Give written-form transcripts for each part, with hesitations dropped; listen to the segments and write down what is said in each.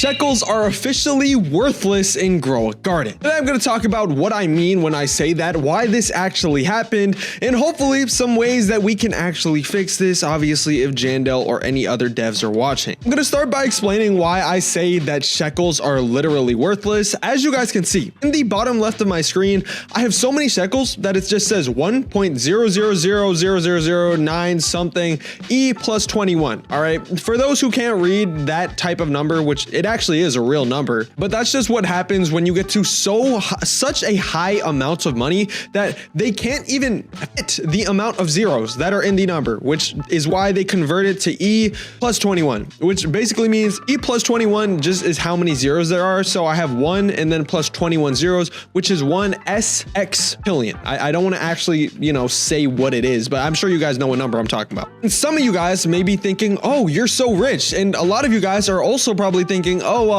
Sheckles are officially worthless in Grow a Garden. Today I'm going to talk about what I mean when I say that, why this actually happened, and hopefully some ways that we can actually fix this, obviously if Jandel or any other devs are watching. I'm going to start by explaining why I say that Sheckles are literally worthless. As you guys can see, in the bottom left of my screen, I have so many Sheckles that it just says 1.0000009 something E plus 21. All right, for those who can't read that type of number, which it actually is a real number, but that's just what happens when you get to such a high amount of money that they can't even fit the amount of zeros that are in the number, which is why they convert it to E plus 21, which basically means E plus 21 just is how many zeros there are. So I have 1 and then plus 21 zeros, which is 1 sextillion. I don't want to actually, say what it is, but I'm sure you guys know what number I'm talking about. And some of you guys may be thinking, oh, you're so rich. And a lot of you guys are also probably thinking, oh,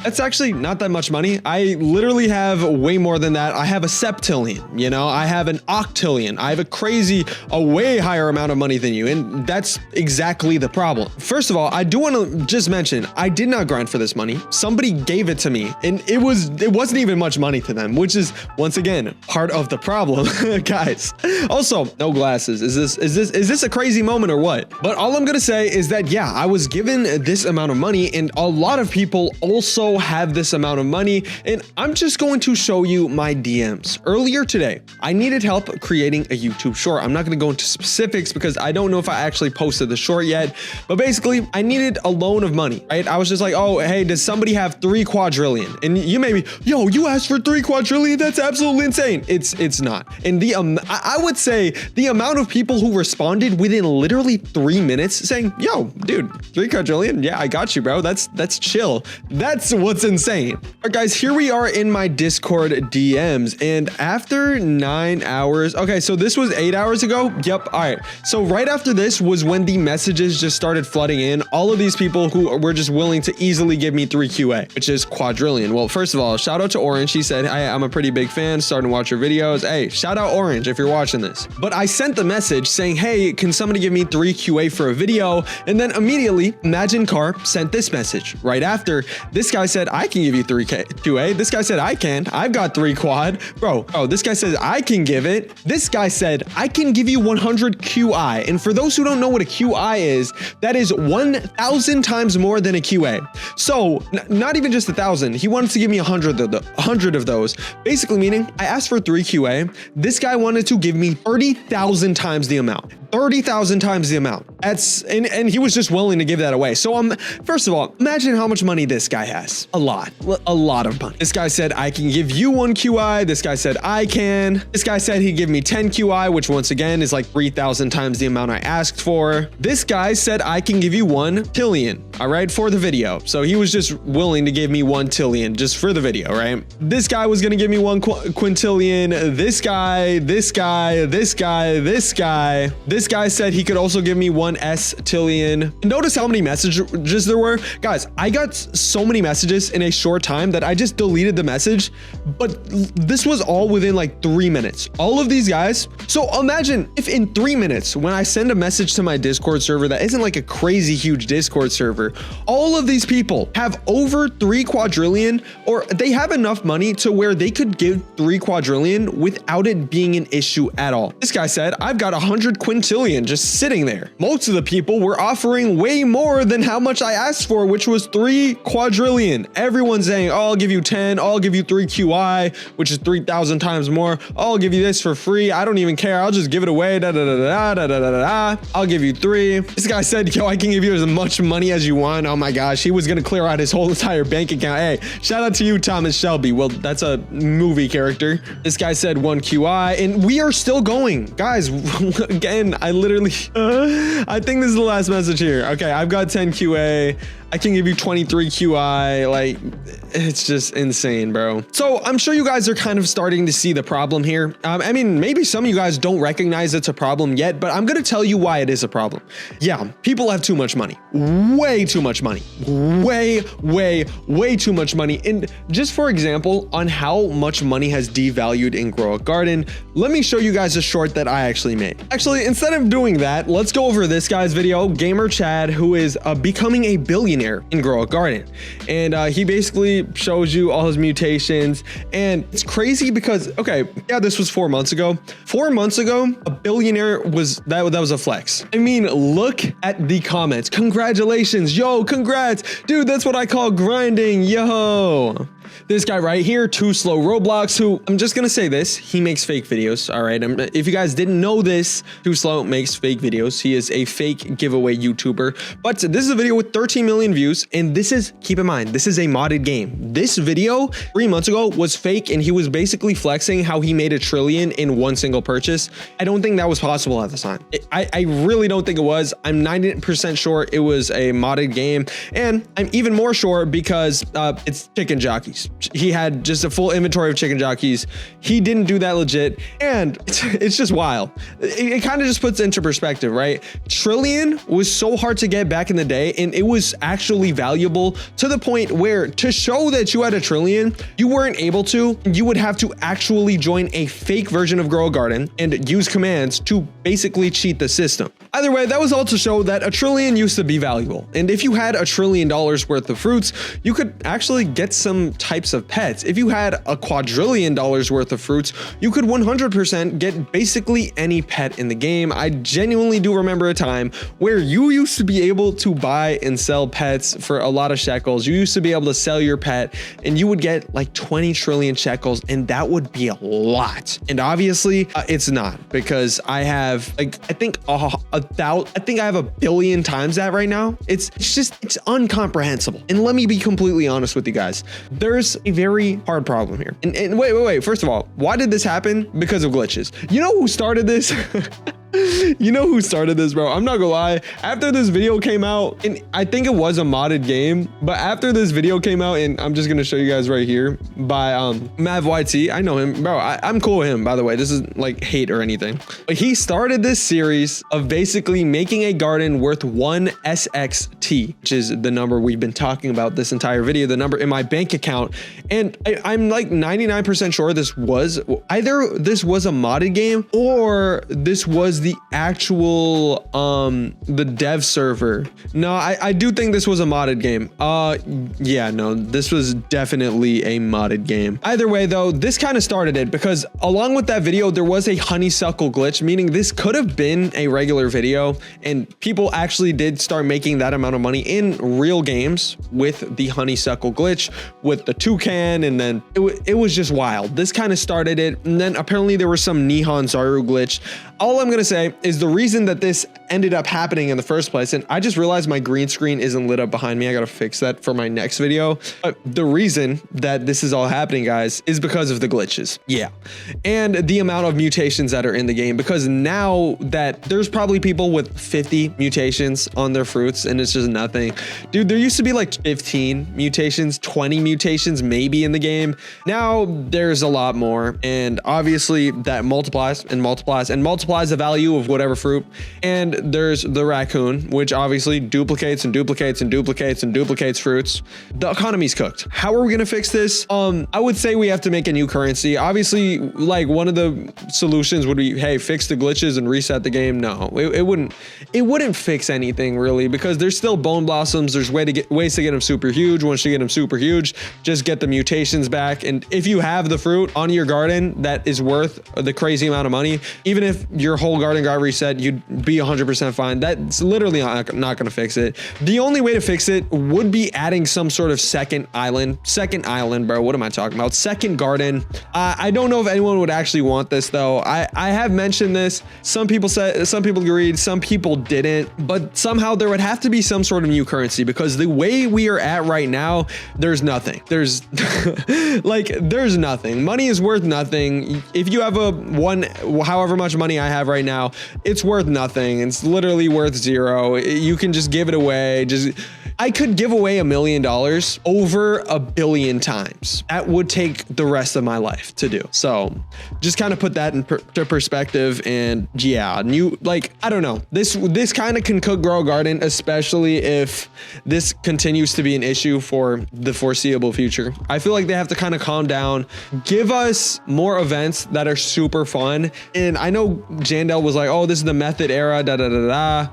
that's actually not that much money. I literally have way more than that. I have a septillion, I have an octillion. I have a way higher amount of money than you. And that's exactly the problem. First of all, I do want to just mention, I did not grind for this money. Somebody gave it to me and it wasn't even much money to them, which is once again, part of the problem, guys. Also, no glasses. Is this a crazy moment or what? But all I'm going to say is that, yeah, I was given this amount of money and a lot of people also have this amount of money, and I'm just going to show you my DMs. Earlier today, I needed help creating a YouTube short. I'm not going to go into specifics because I don't know if I actually posted the short yet, but basically I needed a loan of money, right? I was just like, oh, hey, does somebody have 3 quadrillion? And you may be, yo, you asked for 3 quadrillion? That's absolutely insane. It's not. And I would say the amount of people who responded within literally 3 minutes saying, yo, dude, 3 quadrillion? Yeah, I got you, bro. That's chill. That's what's insane. All right, guys, here we are in my Discord DMs, and after 9 hours, okay, so this was 8 hours ago. Yep. All right. So right after this was when the messages just started flooding in. All of these people who were just willing to easily give me 3 QA, which is quadrillion. Well, first of all, shout out to Orange. He said, hey, I'm a pretty big fan, starting to watch your videos. Hey, shout out Orange if you're watching this. But I sent the message saying, hey, can somebody give me 3 QA for a video? And then immediately, Imagine Car sent this message right after. This guy said, I can give you 3 QA. This guy said, I can. I've got 3 quad. Bro, this guy says, I can give it. This guy said, I can give you 100 QI. And for those who don't know what a QI is, that is 1,000 times more than a QA. So not even just 1,000. He wanted to give me 100 of those. Basically meaning I asked for 3 QA. This guy wanted to give me 30,000 times the amount. 30,000 times the amount. And he was just willing to give that away. So first of all, imagine how much money this guy has. A lot of money. This guy said, I can give you 1 QI. This guy said, I can. This guy said he'd give me 10 QI, which once again is like 3,000 times the amount I asked for. This guy said, I can give you 1 tillion, all right, for the video. So he was just willing to give me 1 tillion just for the video, right? This guy was going to give me 1 quintillion. This guy said he could also give me 1 stillion. Notice how many messages there were. Guys, I got so many messages in a short time that I just deleted the message, but this was all within like 3 minutes. All of these guys. So imagine if in 3 minutes, when I send a message to my Discord server that isn't like a crazy huge Discord server, all of these people have over 3 quadrillion, or they have enough money to where they could give 3 quadrillion without it being an issue at all. This guy said, I've got 100 quintillion just sitting there. Most of the people were offering way more than how much I asked for, which was 3 quadrillion. Everyone's saying, oh, I'll give you 10. I'll give you 3 QI, which is 3,000 times more. I'll give you this for free. I don't even care. I'll just give it away. I'll give you 3. This guy said, yo, I can give you as much money as you want. Oh my gosh. He was going to clear out his whole entire bank account. Hey, shout out to you, Thomas Shelby. Well, that's a movie character. This guy said 1 QI, and we are still going. Guys, again, I literally, I think this is the last message here. Okay, I've got 10 QA. I can give you 23 QI. Like, it's just insane, bro. So I'm sure you guys are kind of starting to see the problem here. I mean, maybe some of you guys don't recognize it's a problem yet, but I'm going to tell you why it is a problem. Yeah, people have too much money, way too much money, way too much money. And just for example, on how much money has devalued in Grow a Garden, let me show you guys a short that I actually made. Actually, instead of doing that, let's go over this guy's video, Gamer Chad, who is becoming a billionaire billionaire in Grow a Garden. And he basically shows you all his mutations. And it's crazy because, okay, yeah, this was 4 months ago. 4 months ago, a billionaire was, that was a flex. I mean, look at the comments. Congratulations, yo, congrats. Dude, that's what I call grinding, yo. This guy right here, Too Slow Roblox, who, I'm just gonna say this, he makes fake videos, all right? If you guys didn't know this, Too Slow makes fake videos. He is a fake giveaway YouTuber, but this is a video with 13 million views, and this is, keep in mind, this is a modded game. This video 3 months ago was fake, and he was basically flexing how he made $1 trillion in one single purchase. I don't think that was possible at the time. I really don't think it was. I'm 90% sure it was a modded game, and I'm even more sure because it's chicken jockeys. He had just a full inventory of chicken jockeys. He didn't do that legit, and it's just wild. It kind of just puts into perspective, right? Trillion was so hard to get back in the day, and it was actually valuable to the point where to show that you had $1 trillion, you weren't able to. You would have to actually join a fake version of Grow a Garden and use commands to basically cheat the system. Either way, that was all to show that $1 trillion used to be valuable. And if you had $1 trillion worth of fruits, you could actually get some types of pets. If you had $1 quadrillion worth of fruits, you could 100% get basically any pet in the game. I genuinely do remember a time where you used to be able to buy and sell pets for a lot of shekels. You used to be able to sell your pet and you would get like 20 trillion shekels, and that would be a lot. And obviously it's not, because I have like, I think I have 1 billion times that right now. It's incomprehensible. And let me be completely honest with you guys. There's a very hard problem here. And wait. First of all, why did this happen? Because of glitches. You know who started this? You know who started this, bro? I'm not gonna lie. After this video came out, and I think it was a modded game, but after this video came out, and I'm just gonna show you guys right here by MavYT. I know him, bro. I'm cool with him, by the way. This isn't like hate or anything. But he started this series of basically making a garden worth 1 SXT, which is the number we've been talking about this entire video, the number in my bank account. And I'm like 99% sure this was either this was a modded game or this was the actual the dev server. No, I do think this was a modded game. Yeah, no, this was definitely a modded game. Either way though, this kind of started it, because along with that video there was a honeysuckle glitch, meaning this could have been a regular video and people actually did start making that amount of money in real games with the honeysuckle glitch, with the toucan, and then it was just wild. This kind of started it, and then apparently there was some Nihon Zaru glitch. All I'm gonna say is the reason that this ended up happening in the first place, and I just realized my green screen isn't lit up behind me. I gotta fix that for my next video. But the reason that this is all happening, guys, is because of the glitches. Yeah. And the amount of mutations that are in the game, because now that there's probably people with 50 mutations on their fruits and it's just nothing. Dude, there used to be like 15 mutations, 20 mutations maybe in the game. Now there's a lot more, and obviously that multiplies and multiplies and multiplies the value of whatever fruit. And there's the raccoon, which obviously duplicates and duplicates and duplicates and duplicates fruits. The economy's cooked. How are we gonna fix this? I would say we have to make a new currency. Obviously, like one of the solutions would be, hey, fix the glitches and reset the game. No, it wouldn't fix anything really, because there's still bone blossoms. There's ways to get them super huge. Once you get them super huge, just get the mutations back. And if you have the fruit on your garden that is worth the crazy amount of money, even if your whole garden got reset, you'd be 100% fine. That's literally not gonna fix it. The only way to fix it would be adding some sort of second island, bro. What am I talking about? Second garden. I don't know if anyone would actually want this though. I have mentioned this. Some people agreed, some people didn't, but somehow there would have to be some sort of new currency, because the way we are at right now, there's nothing. There's there's nothing. Money is worth nothing. If you have however much money I have right now, it's worth nothing. It's literally worth zero. You can just give it away. I could give away $1 million over 1 billion times. That would take the rest of my life to do. So just kind of put that into perspective. And yeah, I don't know. This kind of can cook Grow a Garden, especially if this continues to be an issue for the foreseeable future. I feel like they have to kind of calm down, give us more events that are super fun. And I know Jandel was like, oh, this is the method era, the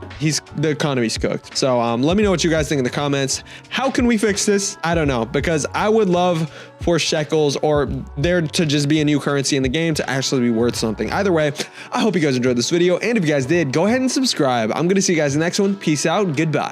economy's cooked. So let me know what you guys think in the comments. How can we fix this? I don't know, because I would love for Sheckles or there to just be a new currency in the game to actually be worth something. Either way, I hope you guys enjoyed this video, and if you guys did, go ahead and subscribe. I'm gonna see you guys in the next one. Peace out. Goodbye.